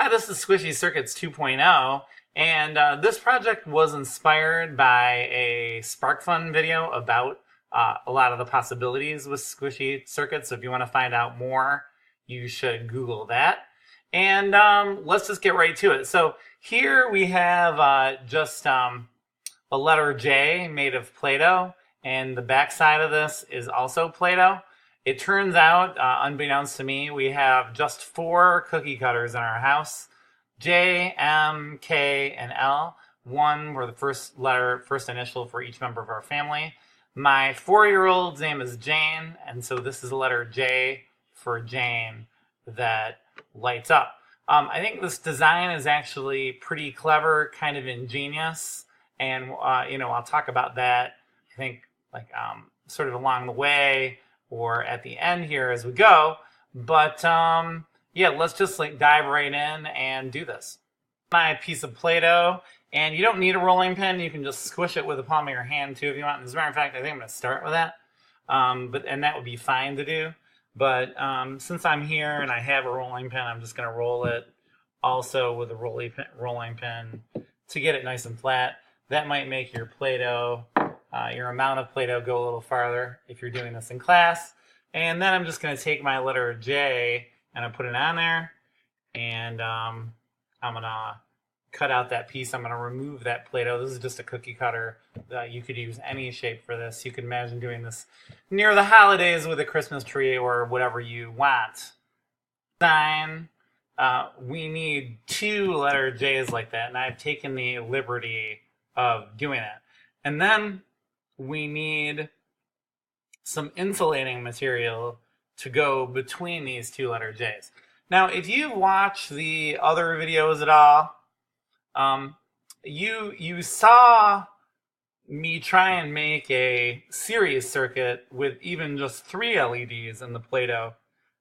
Hi, this is Squishy Circuits 2.0, and this project was inspired by a SparkFun video about a lot of the possibilities with squishy circuits. So if you want to find out more, you should Google that. And let's just get right to it. So here we have just a letter J made of Play-Doh, and the back side of this is also Play-Doh. It turns out, unbeknownst to me, we have just 4 cookie cutters in our house. J, M, K, and L. 1 were the first initial for each member of our family. My 4-year-old's name is Jane, and so this is the letter J for Jane that lights up. I think this design is actually pretty clever, kind of ingenious, and I'll talk about that, I think, sort of along the way or at the end here as we go. But yeah, let's just dive right in and do this. My piece of Play-Doh, and you don't need a rolling pin. You can just squish it with the palm of your hand too if you want. As a matter of fact, I think I'm going to start with that. And that would be fine to do. But since I'm here and I have a rolling pin, I'm just going to roll it also with a rolling pin to get it nice and flat. That might make your Play-Doh, your amount of Play-Doh go a little farther if you're doing this in class. And then I'm just going to take my letter J and I put it on there. And I'm going to cut out that piece. I'm going to remove that Play-Doh. This is just a cookie cutter. You could use any shape for this. You can imagine doing this near the holidays with a Christmas tree or whatever you want. Design. We need 2 letter J's like that, and I've taken the liberty of doing it. And then we need some insulating material to go between these 2 letter J's. Now, if you've watched the other videos at all, you saw me try and make a series circuit with even just 3 LEDs in the Play-Doh.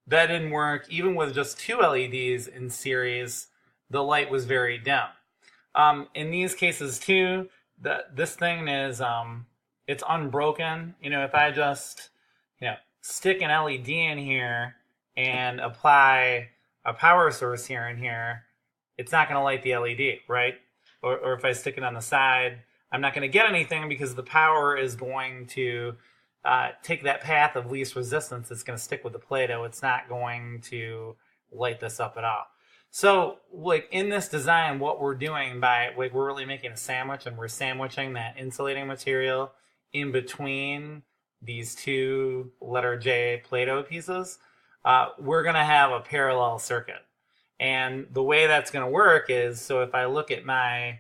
That didn't work. Even with just 2 LEDs in series, the light was very dim. In these cases too, this thing is it's unbroken. If I just stick an LED in here and apply a power source here and here, it's not going to light the LED, right? Or if I stick it on the side, I'm not going to get anything because the power is going to take that path of least resistance. It's going to stick with the Play-Doh. It's not going to light this up at all. So, in this design, what we're doing we're really making a sandwich, and we're sandwiching that insulating material in between these 2 letter J Play-Doh pieces. We're going to have a parallel circuit. And the way that's going to work is, so if I look at my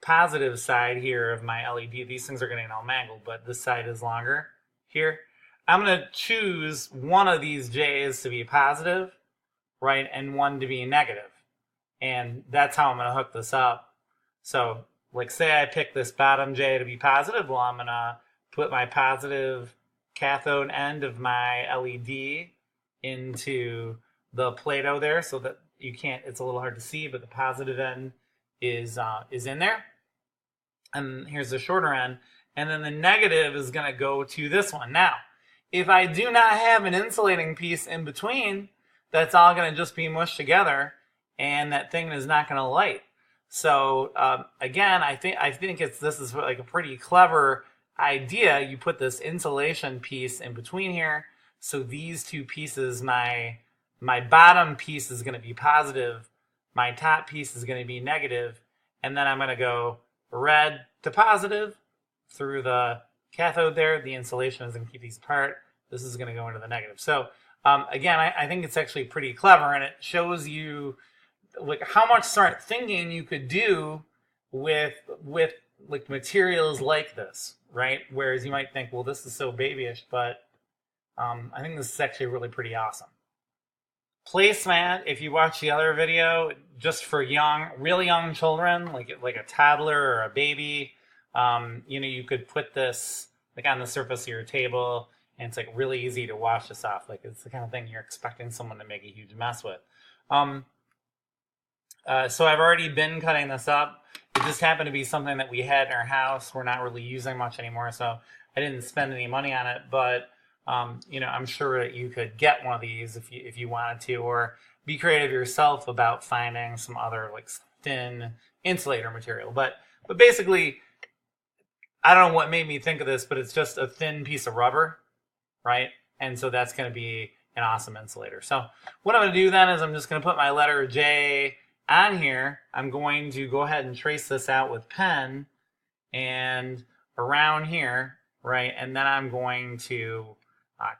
positive side here of my LED, these things are getting all mangled, but this side is longer here. I'm going to choose one of these J's to be positive, right, and one to be negative. And that's how I'm going to hook this up. So, say I pick this bottom J to be positive, well, I'm going to put my positive cathode end of my LED into the Play-Doh there so that it's a little hard to see, but the positive end is in there. And here's the shorter end. And then the negative is going to go to this one. Now, if I do not have an insulating piece in between, that's all going to just be mushed together, and that thing is not going to light. So again, I think this is like a pretty clever idea. You put this insulation piece in between here. So these 2 pieces, my bottom piece is going to be positive, my top piece is going to be negative, and then I'm going to go red to positive through the cathode there. The insulation is going to keep these apart. This is going to go into the negative. So again, I think it's actually pretty clever, and it shows you how much smart thinking you could do with materials like this, right? Whereas you might think, well, this is so babyish, but I think this is actually really pretty awesome. Placemat, if you watch the other video, just for really young children, like a toddler or a baby, you could put this on the surface of your table, and it's really easy to wash this off. It's the kind of thing you're expecting someone to make a huge mess with. So I've already been cutting this up. It just happened to be something that we had in our house. We're not really using much anymore, so I didn't spend any money on it. But I'm sure that you could get one of these if you wanted to, or be creative yourself about finding some other like thin insulator material. But basically, I don't know what made me think of this, but it's just a thin piece of rubber, right? And so that's going to be an awesome insulator. So what I'm going to do then is I'm just going to put my letter J on here. I'm going to go ahead and trace this out with pen and around here, right? And then I'm going to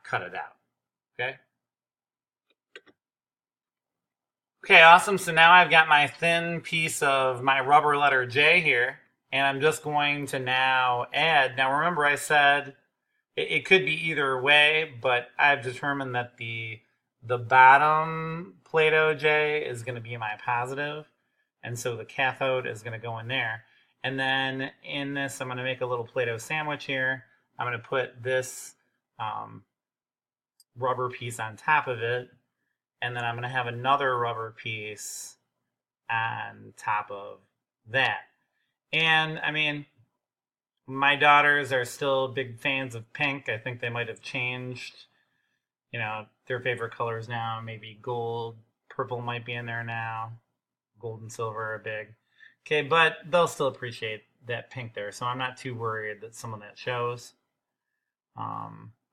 cut it out, okay? Okay, awesome. So now I've got my thin piece of my rubber letter J here, and I'm just going to now add. Now remember I said it could be either way, but I've determined that the bottom Play-Doh J is going to be my positive, and so the cathode is going to go in there. And then in this, I'm going to make a little Play-Doh sandwich here. I'm going to put this rubber piece on top of it, and then I'm going to have another rubber piece on top of that. And I mean, my daughters are still big fans of pink. I think they might have changed, you know, their favorite colors now. Maybe gold, purple might be in there now. Gold and silver are big. Okay, but they'll still appreciate that pink there, so I'm not too worried that some of that shows.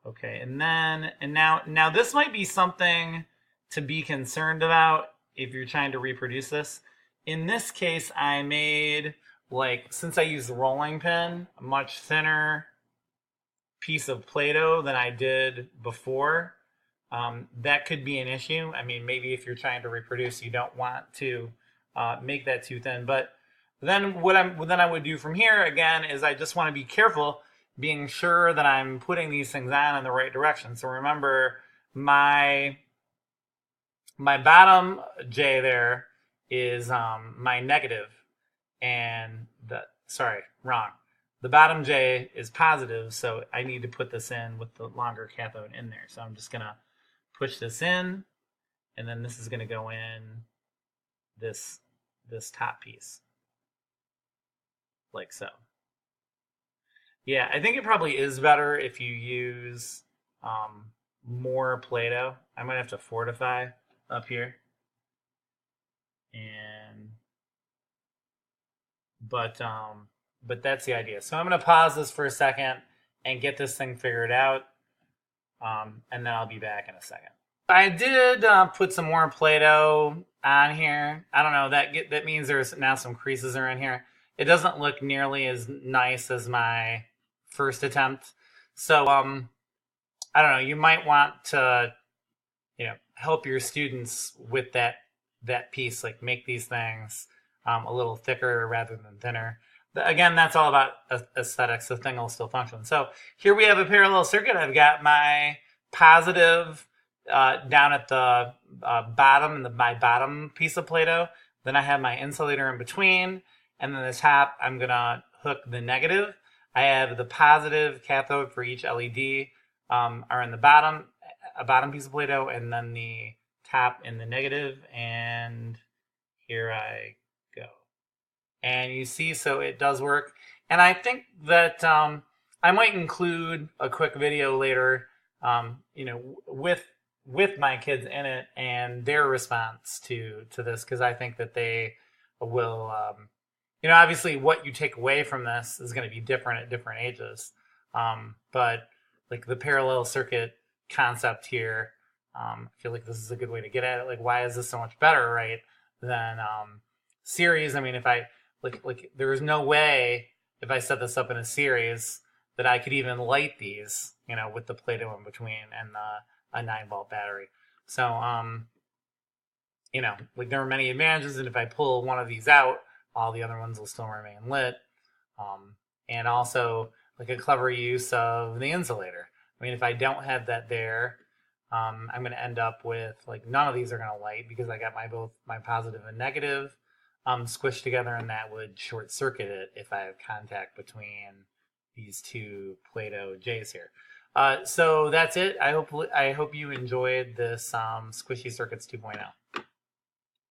Okay, and now this might be something to be concerned about if you're trying to reproduce this. In this case, I made, like, since I used the rolling pin, a much thinner piece of Play-Doh than I did before. That could be an issue. I mean, maybe if you're trying to reproduce, you don't want to make that too thin. But then what I would do from here again is I just want to be careful, being sure that I'm putting these things on in the right direction. So remember, my bottom J there is my negative, and the bottom J is positive, so I need to put this in with the longer cathode in there. So I'm just gonna push this in, and then this is gonna go in this top piece, like so. Yeah, I think it probably is better if you use more Play-Doh. I might have to fortify up here, but that's the idea. So I'm going to pause this for a second and get this thing figured out, and then I'll be back in a second. I did put some more Play-Doh on here. I don't know, that means there's now some creases around here. It doesn't look nearly as nice as my first attempt. So I don't know, you might want to, you know, help your students with that piece, like make these things a little thicker rather than thinner. Again, that's all about aesthetics. The thing will still function. So here we have a parallel circuit. I've got my positive down at the bottom, my bottom piece of Play-Doh. Then I have my insulator in between, and then the top, I'm gonna hook the negative. I have the positive cathode for each LED are in the bottom, a bottom piece of Play-Doh, and then the top in the negative, and here I go. And you see, so it does work. And I think that I might include a quick video later, you know, with my kids in it and their response to this, because I think that they will, you know, obviously what you take away from this is going to be different at different ages. But like the parallel circuit concept here, I feel like this is a good way to get at it. Like, why is this so much better, right, than series? I mean, if I like there is no way if I set this up in a series that I could even light these, you know, with the Play-Doh in between and a 9-volt battery. So you know, like there are many advantages, and if I pull one of these out, all the other ones will still remain lit. And also like a clever use of the insulator. I mean, if I don't have that there, I'm going to end up with like none of these are going to light because I got both my positive and negative squished together, and that would short circuit it if I have contact between these two Play-Doh J's here. So that's it. I hope you enjoyed this Squishy Circuits 2.0.